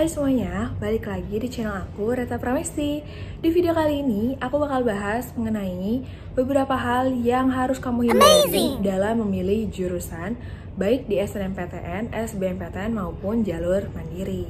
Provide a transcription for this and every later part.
Hai semuanya, balik lagi di channel aku, Reta Pramesti. Di video kali ini, aku bakal bahas mengenai beberapa hal yang harus kamu hindari dalam memilih jurusan, baik di SNMPTN, SBMPTN, maupun jalur mandiri.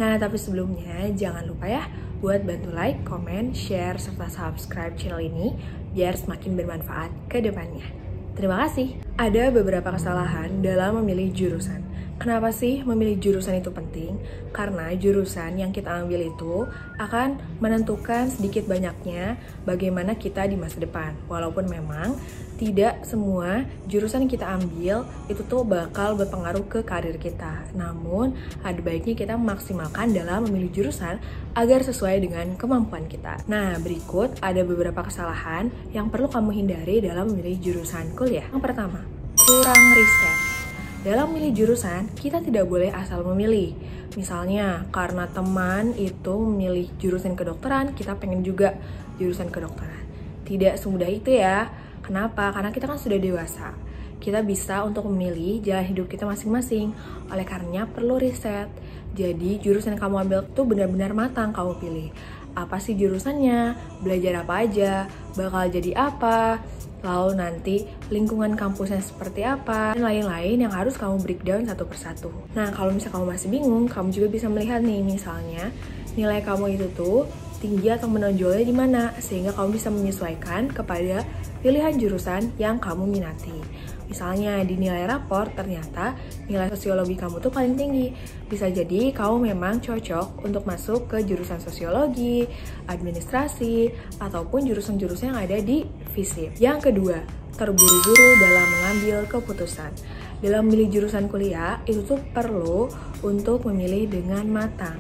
Nah, tapi sebelumnya, jangan lupa ya, buat bantu like, comment, share, serta subscribe channel ini, biar semakin bermanfaat ke depannya. Terima kasih. Ada beberapa kesalahan dalam memilih jurusan. Kenapa sih memilih jurusan itu penting? Karena jurusan yang kita ambil itu akan menentukan sedikit banyaknya bagaimana kita di masa depan. Walaupun memang tidak semua jurusan yang kita ambil itu tuh bakal berpengaruh ke karir kita. Namun, ada baiknya kita memaksimalkan dalam memilih jurusan agar sesuai dengan kemampuan kita. Nah, berikut ada beberapa kesalahan yang perlu kamu hindari dalam memilih jurusan kuliah. Yang pertama, kurang riset. Dalam memilih jurusan, kita tidak boleh asal memilih. Misalnya, karena teman itu memilih jurusan kedokteran, kita pengen juga jurusan kedokteran. Tidak semudah itu ya. Kenapa? Karena kita kan sudah dewasa. Kita bisa untuk memilih jalan hidup kita masing-masing. Oleh karenanya perlu riset. Jadi, jurusan yang kamu ambil itu benar-benar matang kamu pilih. Apa sih jurusannya? Belajar apa aja? Bakal jadi apa? Lalu nanti lingkungan kampusnya seperti apa, dan lain-lain yang harus kamu breakdown satu persatu. Nah, kalau misalnya kamu masih bingung, kamu juga bisa melihat nih, misalnya nilai kamu itu tuh tinggi atau menonjolnya di mana, sehingga kamu bisa menyesuaikan kepada pilihan jurusan yang kamu minati. Misalnya di nilai rapor, ternyata nilai sosiologi kamu tuh paling tinggi. Bisa jadi kamu memang cocok untuk masuk ke jurusan sosiologi, administrasi, ataupun jurusan-jurusan yang ada di FISIP. Yang kedua, terburu-buru dalam mengambil keputusan. Dalam memilih jurusan kuliah, itu tuh perlu untuk memilih dengan matang.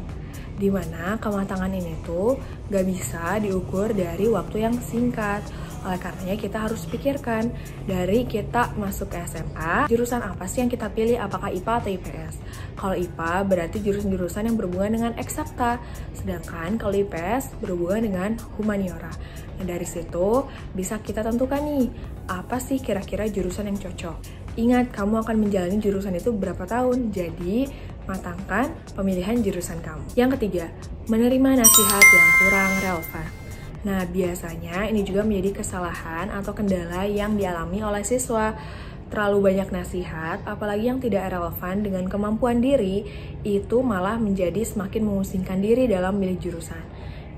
Dimana kematangan ini tuh gak bisa diukur dari waktu yang singkat. Oleh karenanya kita harus pikirkan dari kita masuk ke SMA, jurusan apa sih yang kita pilih, apakah IPA atau IPS. Kalau IPA berarti jurusan-jurusan yang berhubungan dengan eksakta, sedangkan kalau IPS berhubungan dengan humaniora. Nah, dari situ bisa kita tentukan nih, apa sih kira-kira jurusan yang cocok. Ingat, kamu akan menjalani jurusan itu berapa tahun, jadi matangkan pemilihan jurusan kamu. Yang ketiga, menerima nasihat yang kurang relevan. Nah, biasanya ini juga menjadi kesalahan atau kendala yang dialami oleh siswa. Terlalu banyak nasihat, apalagi yang tidak relevan dengan kemampuan diri, itu malah menjadi semakin mengusingkan diri dalam memilih jurusan.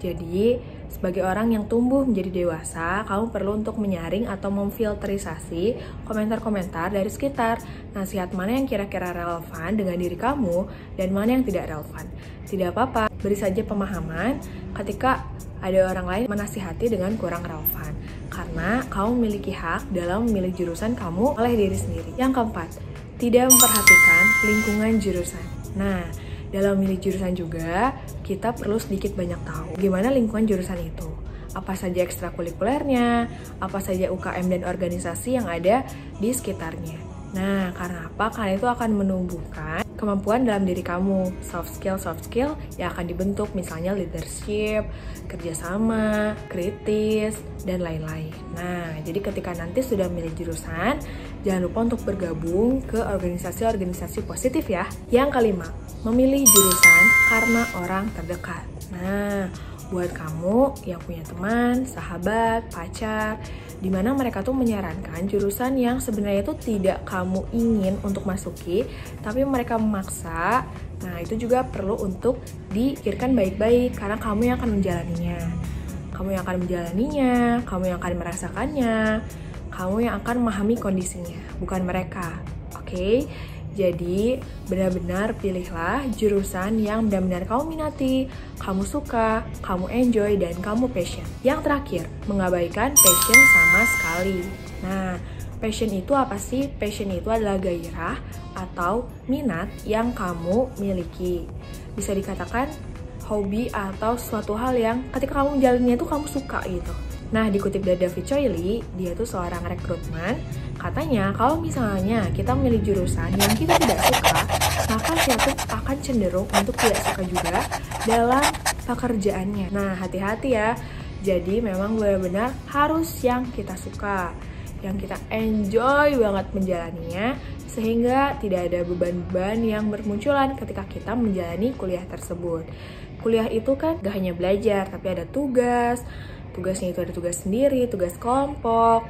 Jadi, sebagai orang yang tumbuh menjadi dewasa, kamu perlu untuk menyaring atau memfilterisasi komentar-komentar dari sekitar. Nasihat mana yang kira-kira relevan dengan diri kamu, dan mana yang tidak relevan. Tidak apa-apa, beri saja pemahaman ketika ada orang lain menasihati dengan kurang relevan. Karena kamu memiliki hak dalam memilih jurusan kamu oleh diri sendiri. Yang keempat, tidak memperhatikan lingkungan jurusan. Nah, dalam memilih jurusan juga, kita perlu sedikit banyak tahu gimana lingkungan jurusan itu. Apa saja ekstrakurikulernya, apa saja UKM dan organisasi yang ada di sekitarnya. Nah, karena apa? Karena itu akan menumbuhkan kemampuan dalam diri kamu, soft skill yang akan dibentuk, misalnya leadership, kerjasama, kritis, dan lain-lain. Nah, jadi ketika nanti sudah memilih jurusan, jangan lupa untuk bergabung ke organisasi-organisasi positif ya. Yang kelima, memilih jurusan karena orang terdekat. Nah, buat kamu yang punya teman, sahabat, pacar, dimana mereka tuh menyarankan jurusan yang sebenarnya itu tidak kamu ingin untuk masuki, tapi mereka memaksa. Nah, itu juga perlu untuk dipikirkan baik-baik, karena kamu yang akan menjalaninya. Kamu yang akan menjalaninya, kamu yang akan merasakannya, kamu yang akan memahami kondisinya, bukan mereka. Oke? Jadi, benar-benar pilihlah jurusan yang benar-benar kamu minati, kamu suka, kamu enjoy, dan kamu passion. Yang terakhir, mengabaikan passion sama sekali. Nah, passion itu apa sih? Passion itu adalah gairah atau minat yang kamu miliki. Bisa dikatakan hobi atau suatu hal yang ketika kamu menjalaninya itu kamu suka gitu. Nah, dikutip dari David Choi Lee, dia tuh seorang rekrutmen, katanya kalau misalnya kita memilih jurusan yang kita tidak suka, maka kita akan cenderung untuk tidak suka juga dalam pekerjaannya. Nah, hati-hati ya. Jadi memang benar-benar harus yang kita suka, yang kita enjoy banget menjalaninya, sehingga tidak ada beban-beban yang bermunculan ketika kita menjalani kuliah tersebut. Kuliah itu kan gak hanya belajar, tapi ada tugasnya itu ada tugas sendiri, tugas kelompok,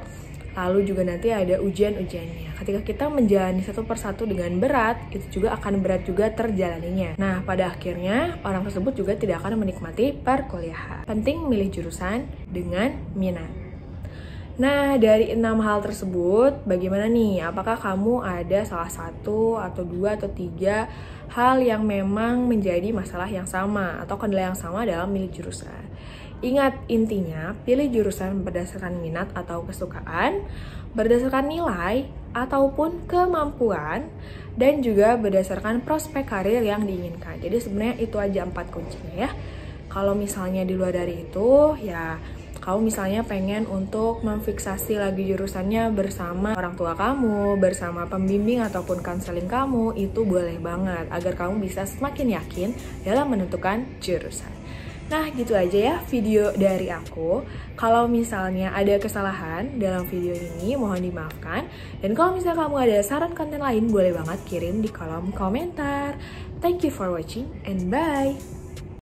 lalu juga nanti ada ujian-ujiannya. Ketika kita menjalani satu persatu dengan berat, itu juga akan berat juga terjalaninya. Nah, pada akhirnya orang tersebut juga tidak akan menikmati perkuliahan. Penting milih jurusan dengan minat. Nah, dari 6 hal tersebut, bagaimana nih? Apakah kamu ada salah satu atau 2 atau 3 hal yang memang menjadi masalah yang sama atau kendala yang sama dalam milih jurusan? Ingat, intinya pilih jurusan berdasarkan minat atau kesukaan, berdasarkan nilai ataupun kemampuan, dan juga berdasarkan prospek karir yang diinginkan. Jadi sebenarnya itu aja 4 kuncinya ya. Kalau misalnya di luar dari itu, ya kamu misalnya pengen untuk memfiksasi lagi jurusannya bersama orang tua kamu, bersama pembimbing ataupun konseling kamu, itu boleh banget agar kamu bisa semakin yakin dalam menentukan jurusan. Nah, gitu aja ya video dari aku. Kalau misalnya ada kesalahan dalam video ini, mohon dimaafkan. Dan kalau misalnya kamu ada saran konten lain, boleh banget kirim di kolom komentar. Thank you for watching and bye!